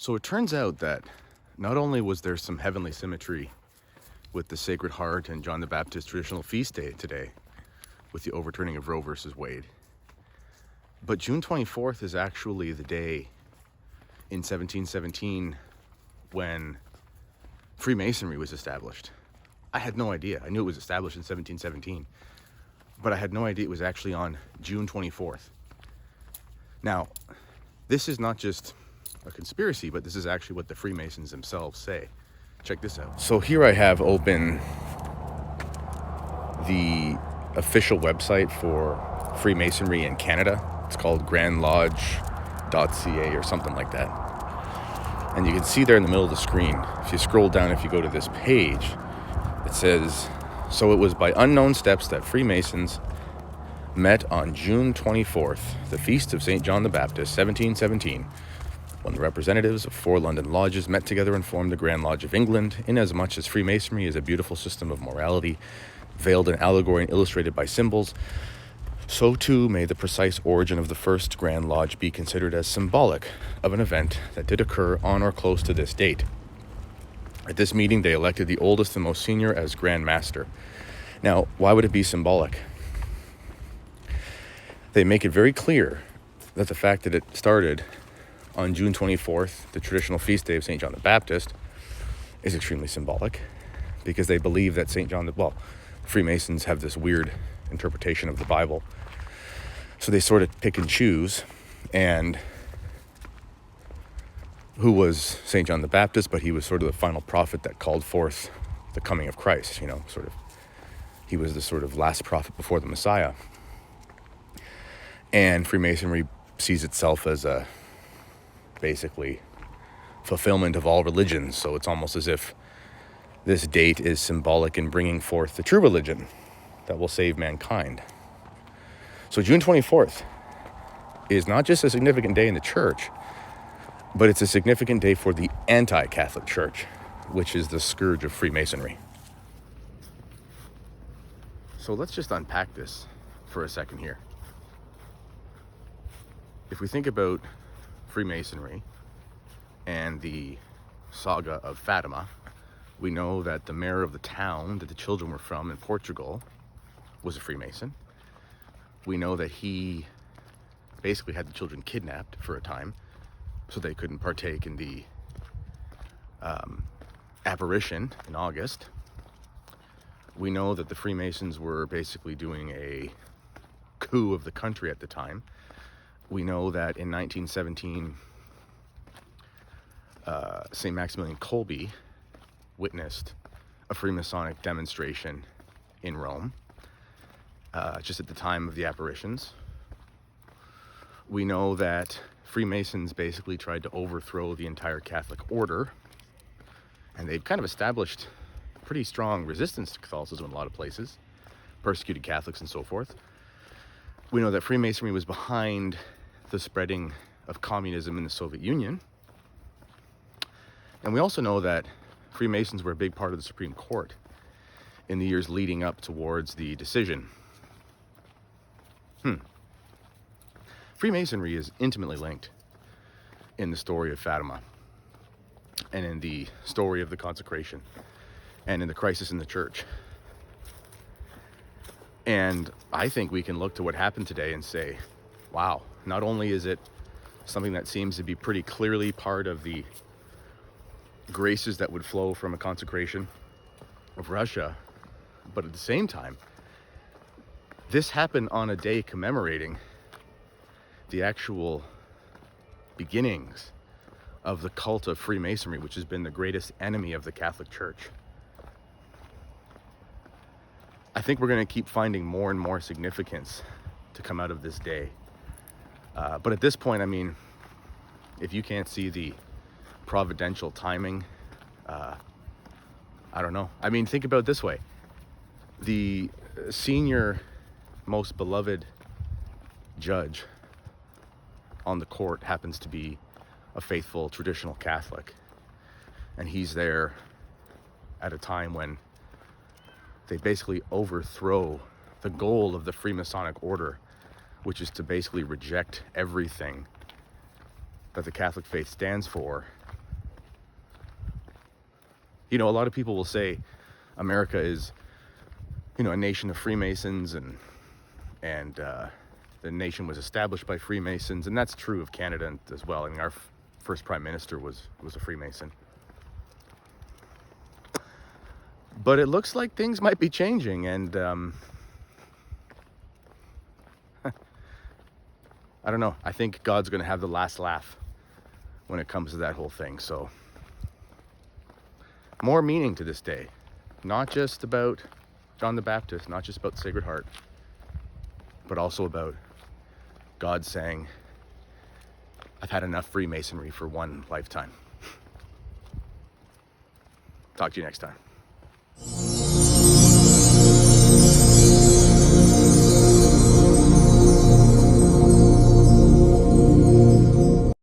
So it turns out that not only was there some heavenly symmetry with the Sacred Heart and John the Baptist traditional feast day today, with the overturning of Roe versus Wade, but June 24th is actually the day in 1717 when Freemasonry was established. I had no idea. I knew it was established in 1717, but I had no idea it was actually on June 24th. Now, this is not just a conspiracy, but this is actually what the Freemasons themselves say. Check this out. So here I have open the official website for Freemasonry in Canada. It's called grandlodge.ca or something like that. And you can see there in the middle of the screen, if you scroll down, if you go to this page, it says, so it was by unknown steps that Freemasons met on June 24th, the feast of St. John the Baptist, 1717, when the representatives of 4 London lodges met together and formed the Grand Lodge of England, inasmuch as Freemasonry is a beautiful system of morality, veiled in allegory and illustrated by symbols, so too may the precise origin of the first Grand Lodge be considered as symbolic of an event that did occur on or close to this date. At this meeting, they elected the oldest and most senior as Grand Master. Now, why would it be symbolic? They make it very clear that the fact that it started on June 24th, the traditional feast day of St. John the Baptist, is extremely symbolic, because they believe that Freemasons have this weird interpretation of the Bible. So they sort of pick and choose, and who was St. John the Baptist, but he was sort of the final prophet that called forth the coming of Christ, he was the sort of last prophet before the Messiah. And Freemasonry sees itself as a basically fulfillment of all religions. So it's almost as if this date is symbolic in bringing forth the true religion that will save mankind. So June 24th is not just a significant day in the church, but it's a significant day for the anti-Catholic Church, which is the scourge of Freemasonry. So let's just unpack this for a second here. If we think about Freemasonry and the saga of Fatima, we know that the mayor of the town that the children were from in Portugal was a Freemason. We know that he basically had the children kidnapped for a time so they couldn't partake in the apparition in August. We know that the Freemasons were basically doing a coup of the country at the time. We know that in 1917, St. Maximilian Kolbe witnessed a Freemasonic demonstration in Rome, just at the time of the apparitions. We know that Freemasons basically tried to overthrow the entire Catholic order, and they've kind of established pretty strong resistance to Catholicism in a lot of places, persecuted Catholics and so forth. We know that Freemasonry was behind the spreading of communism in the Soviet Union. And we also know that Freemasons were a big part of the Supreme Court in the years leading up towards the decision. Freemasonry is intimately linked in the story of Fatima, and in the story of the consecration, and in the crisis in the church. And I think we can look to what happened today and say, wow, not only is it something that seems to be pretty clearly part of the graces that would flow from a consecration of Russia, but at the same time, this happened on a day commemorating the actual beginnings of the cult of Freemasonry, which has been the greatest enemy of the Catholic Church. I think we're going to keep finding more and more significance to come out of this day. But at this point, I mean, if you can't see the providential timing, I don't know. I mean, think about it this way. The senior, most beloved judge on the court happens to be a faithful traditional Catholic. And he's there at a time when they basically overthrow the goal of the Freemasonic order, which is to basically reject everything that the Catholic faith stands for You know, a lot of people will say America is, you know, a nation of Freemasons, and the nation was established by Freemasons, and that's true of Canada as well. I mean, our first prime minister was a Freemason. But it looks like things might be changing, and I don't know. I think God's going to have the last laugh when it comes to that whole thing. So more meaning to this day, not just about John the Baptist, not just about Sacred Heart, but also about God saying, I've had enough Freemasonry for one lifetime. Talk to you next time.